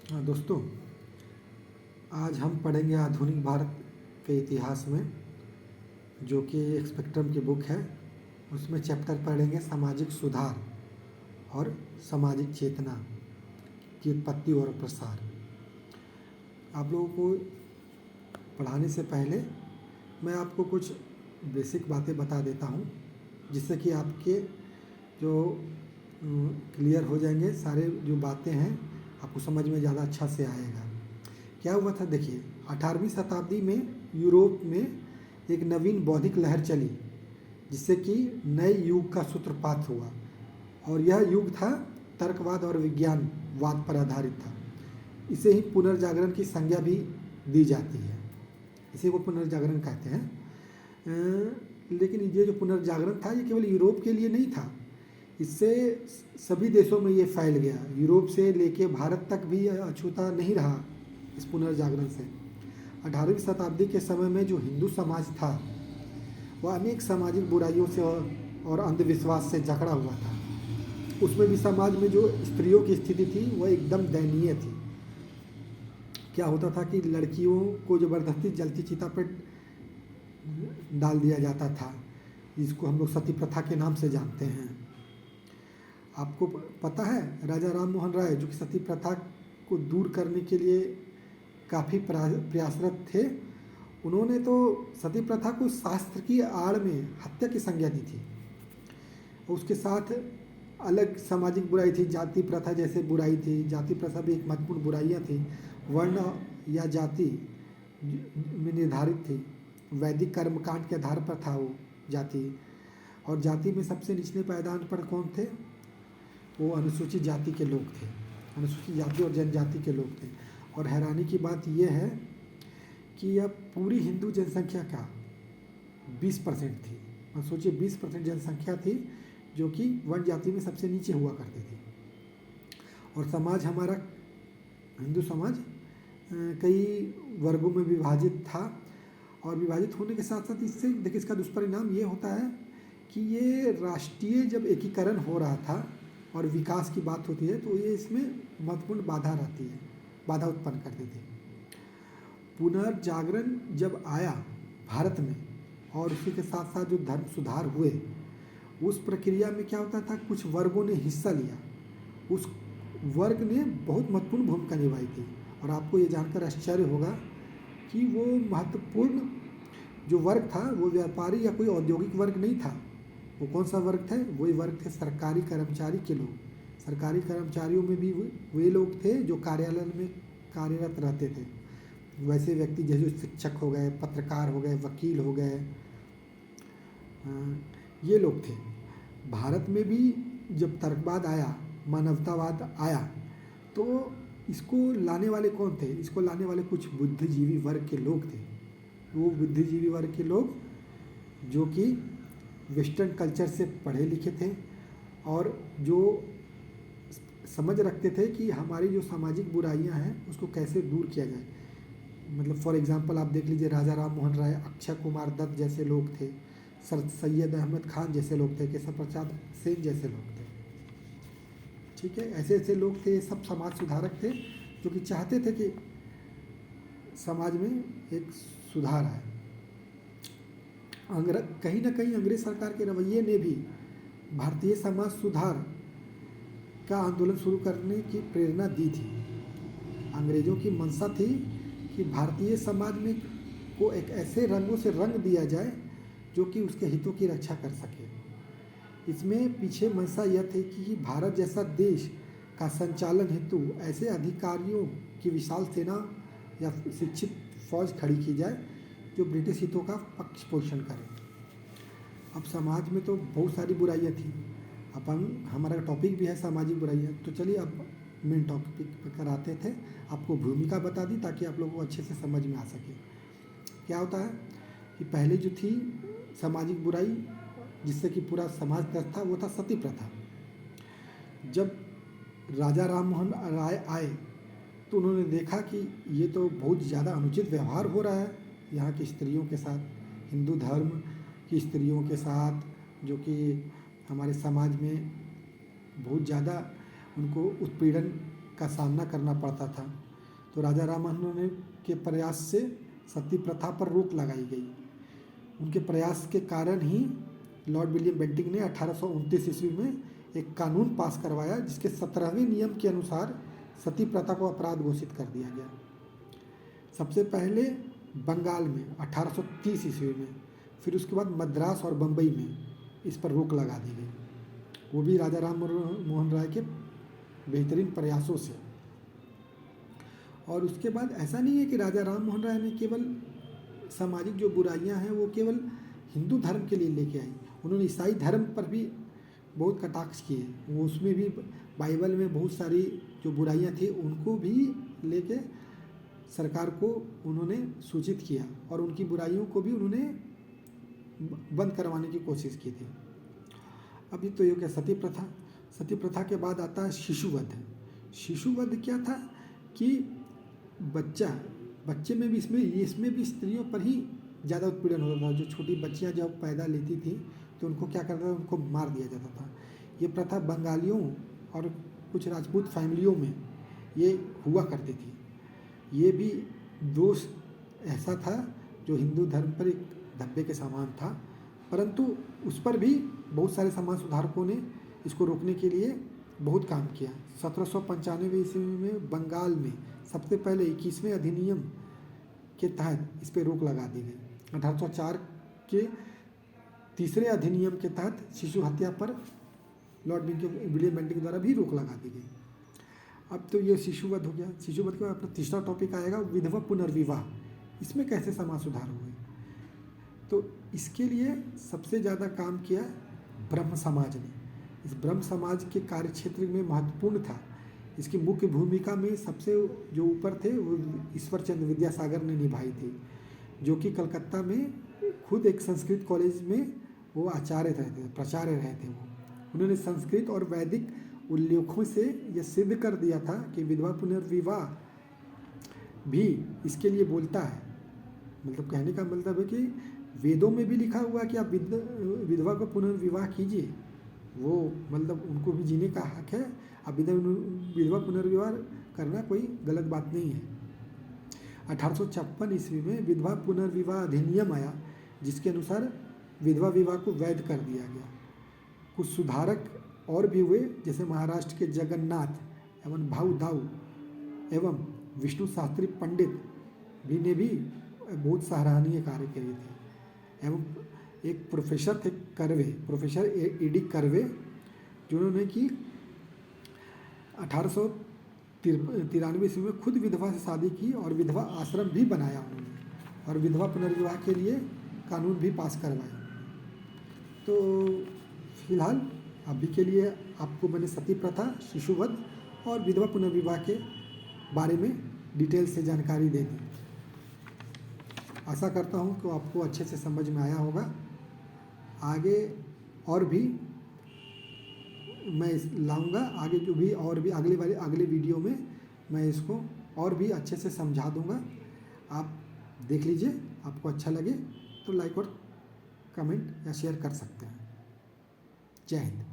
हाँ दोस्तों, आज हम पढ़ेंगे आधुनिक भारत के इतिहास में, जो कि एक स्पेक्ट्रम की बुक है। उसमें चैप्टर पढ़ेंगे सामाजिक सुधार और सामाजिक चेतना की उत्पत्ति और प्रसार। आप लोगों को पढ़ाने से पहले मैं आपको कुछ बेसिक बातें बता देता हूँ, जिससे कि आपके जो क्लियर हो जाएंगे सारे जो बातें हैं, आपको समझ में ज़्यादा अच्छा से आएगा। क्या हुआ था देखिए, 18वीं शताब्दी में यूरोप में एक नवीन बौद्धिक लहर चली, जिससे कि नए युग का सूत्रपात हुआ। और यह युग था तर्कवाद और विज्ञानवाद पर आधारित था। इसे ही पुनर्जागरण की संज्ञा भी दी जाती है, इसी को पुनर्जागरण कहते हैं। लेकिन ये जो पुनर्जागरण था ये केवल यूरोप के लिए नहीं था, इससे सभी देशों में ये फैल गया। यूरोप से लेके भारत तक भी अछूता नहीं रहा इस पुनर्जागरण से। 18वीं शताब्दी के समय में जो हिंदू समाज था वह अनेक सामाजिक बुराइयों से और अंधविश्वास से जकड़ा हुआ था। उसमें भी समाज में जो स्त्रियों की स्थिति थी वह एकदम दयनीय थी। क्या होता था कि लड़कियों को ज़बरदस्ती जलती चिता पर डाल दिया जाता था, जिसको हम लोग सती प्रथा के नाम से जानते हैं। आपको पता है राजा राम मोहन राय, जो कि सती प्रथा को दूर करने के लिए काफ़ी प्रयासरत थे, उन्होंने तो सती प्रथा को शास्त्र की आड़ में हत्या की संज्ञा दी थी। उसके साथ अलग सामाजिक बुराई थी, जाति प्रथा जैसे बुराई थी। जाति प्रथा भी एक महत्वपूर्ण बुराइयाँ थी। वर्ण या जाति में निर्धारित थी, वैदिक कर्मकांड के आधार पर था वो जाति। और जाति में सबसे निचले पायदान पर कौन थे? वो अनुसूचित जाति के लोग थे, अनुसूचित जाति और जनजाति के लोग थे। और हैरानी की बात यह है कि यह पूरी हिंदू जनसंख्या का 20% थी। और सोचिए 20% जनसंख्या थी जो कि वर्ण जाति में सबसे नीचे हुआ करती थी। और समाज हमारा हिंदू समाज कई वर्गों में विभाजित था। और विभाजित होने के साथ साथ इससे देखिए इसका दुष्परिणाम ये होता है कि ये राष्ट्रीय जब एकीकरण हो रहा था और विकास की बात होती है तो ये इसमें महत्वपूर्ण बाधा रहती है, बाधा उत्पन्न करती थी। पुनर्जागरण जब आया भारत में और उसी के साथ साथ जो धर्म सुधार हुए, उस प्रक्रिया में क्या होता था, कुछ वर्गों ने हिस्सा लिया। उस वर्ग ने बहुत महत्वपूर्ण भूमिका निभाई थी। और आपको ये जानकर आश्चर्य होगा कि वो महत्वपूर्ण जो वर्ग था वो व्यापारी या कोई औद्योगिक वर्ग नहीं था। वो कौन सा वर्ग था? वही वर्ग थे सरकारी कर्मचारी के लोग। सरकारी कर्मचारियों में भी वे लोग थे जो कार्यालय में कार्यरत रहते थे। वैसे व्यक्ति जैसे शिक्षक हो गए, पत्रकार हो गए, वकील हो गए, ये लोग थे। भारत में भी जब तर्कवाद आया, मानवतावाद आया, तो इसको लाने वाले कौन थे? इसको लाने वाले कुछ बुद्धिजीवी वर्ग के लोग थे। वो बुद्धिजीवी वर्ग के लोग जो कि वेस्टर्न कल्चर से पढ़े लिखे थे और जो समझ रखते थे कि हमारी जो सामाजिक बुराइयां हैं उसको कैसे दूर किया जाए। मतलब फॉर एग्जांपल आप देख लीजिए, राजा राम मोहन राय, अक्षय कुमार दत्त जैसे लोग थे, सर सैयद अहमद खान जैसे लोग थे, केशव प्रसाद सेन जैसे लोग थे। ठीक है, ऐसे ऐसे लोग थे, सब समाज सुधारक थे जो कि चाहते थे कि समाज में एक सुधार आए। कहीं ना कहीं अंग्रेज सरकार के रवैये ने भी भारतीय समाज सुधार का आंदोलन शुरू करने की प्रेरणा दी थी। अंग्रेजों की मंशा थी कि भारतीय समाज में को एक ऐसे रंगों से रंग दिया जाए जो कि उसके हितों की रक्षा कर सके। इसमें पीछे मंशा यह थी कि भारत जैसा देश का संचालन हेतु ऐसे अधिकारियों की विशाल सेना या शिक्षित फौज खड़ी की जाए जो ब्रिटिश हितों का पक्ष पोषण करे। अब समाज में तो बहुत सारी बुराइयां थी। अपन हमारा टॉपिक भी है सामाजिक बुराइयां, तो चलिए अब मेन टॉपिक पर कराते थे। आपको भूमिका बता दी ताकि आप लोगों को अच्छे से समझ में आ सके। क्या होता है कि पहले जो थी सामाजिक बुराई जिससे कि पूरा समाज ग्रस्त था, वो था सती प्रथा। जब राजा राम मोहन राय आए तो उन्होंने देखा कि ये तो बहुत ज़्यादा अनुचित व्यवहार हो रहा है यहाँ की स्त्रियों के साथ, हिंदू धर्म की स्त्रियों के साथ, जो कि हमारे समाज में बहुत ज़्यादा उनको उत्पीड़न का सामना करना पड़ता था। तो राजा राममोहन राय के प्रयास से सती प्रथा पर रोक लगाई गई। उनके प्रयास के कारण ही लॉर्ड विलियम बेंटिंक ने 1829 ईस्वी में एक कानून पास करवाया, जिसके 17वें नियम के अनुसार सती प्रथा को अपराध घोषित कर दिया गया। सबसे पहले बंगाल में 1830 ईस्वी में, फिर उसके बाद मद्रास और बम्बई में इस पर रोक लगा दी गई, वो भी राजा राम मोहन राय के बेहतरीन प्रयासों से। और उसके बाद ऐसा नहीं है कि राजा राम मोहन राय ने केवल सामाजिक जो बुराइयां हैं वो केवल हिंदू धर्म के लिए लेके आई, उन्होंने ईसाई धर्म पर भी बहुत कटाक्ष किए। वो उसमें भी बाइबल में बहुत सारी जो बुराइयां थी उनको भी लेके सरकार को उन्होंने सूचित किया और उनकी बुराइयों को भी उन्होंने बंद करवाने की कोशिश की थी। अभी तो ये क्या सती प्रथा के बाद आता है शिशुवध। शिशुवध क्या था कि बच्चे में भी इसमें भी स्त्रियों पर ही ज़्यादा उत्पीड़न होता था। जो छोटी बच्चियां जब पैदा लेती थी तो उनको क्या करता था, उनको मार दिया जाता था। ये प्रथा बंगालियों और कुछ राजपूत फैमिलियों में ये हुआ करती थी। ये भी दोष ऐसा था जो हिंदू धर्म पर एक धब्बे के समान था, परंतु उस पर भी बहुत सारे समाज सुधारकों ने इसको रोकने के लिए बहुत काम किया। 1795 ईस्वी में बंगाल में सबसे पहले 21वें अधिनियम के तहत इस पर रोक लगा दी गई। 1804 के तीसरे अधिनियम के तहत शिशु हत्या पर लॉर्ड विलियम बेंटिंक द्वारा भी रोक लगा दी गई। अब तो ये शिशुवध हो गया। शिशुवध के बाद अपना तीसरा टॉपिक आएगा विधवा पुनर्विवाह। इसमें कैसे समाज सुधार हुए, तो इसके लिए सबसे ज़्यादा काम किया ब्रह्म समाज ने। इस ब्रह्म समाज के कार्य क्षेत्र में महत्वपूर्ण था। इसकी मुख्य भूमिका में सबसे जो ऊपर थे वो ईश्वर चंद्र विद्यासागर ने निभाई थी, जो कि कलकत्ता में खुद एक संस्कृत कॉलेज में वो प्राचार्य रहे थे। उन्होंने संस्कृत और वैदिक उल्लेखों से यह सिद्ध कर दिया था कि विधवा पुनर्विवाह भी इसके लिए बोलता है। मतलब कहने का मतलब है कि वेदों में भी लिखा हुआ है कि आप विधवा को पुनर्विवाह कीजिए, वो मतलब उनको भी जीने का हक है। अब विधवा पुनर्विवाह करना कोई गलत बात नहीं है। 1856 ईस्वी में विधवा पुनर्विवाह अधिनियम आया, जिसके अनुसार विधवा विवाह को वैध कर दिया गया। कुछ सुधारक और भी हुए, जैसे महाराष्ट्र के जगन्नाथ एवं भाऊ दाऊ एवं विष्णु शास्त्री पंडित भी ने भी बहुत सराहनीय कार्य किए थे। एवं एक प्रोफेसर थे प्रोफेसर E.D. कर्वे, जिन्होंने कि 1893 ईस्वी में खुद विधवा से शादी की और विधवा आश्रम भी बनाया उन्होंने, और विधवा पुनर्विवाह के लिए कानून भी पास करवाया। तो फिलहाल अभी के लिए आपको मैंने सती प्रथा, शिशुवध और विधवा पुनर्विवाह के बारे में डिटेल से जानकारी दे दी। आशा करता हूँ कि आपको अच्छे से समझ में आया होगा। आगे और भी मैं लाऊंगा, आगे जो भी और भी अगले वीडियो में मैं इसको और भी अच्छे से समझा दूंगा। आप देख लीजिए, आपको अच्छा लगे तो लाइक और कमेंट या शेयर कर सकते हैं। जय हिंद।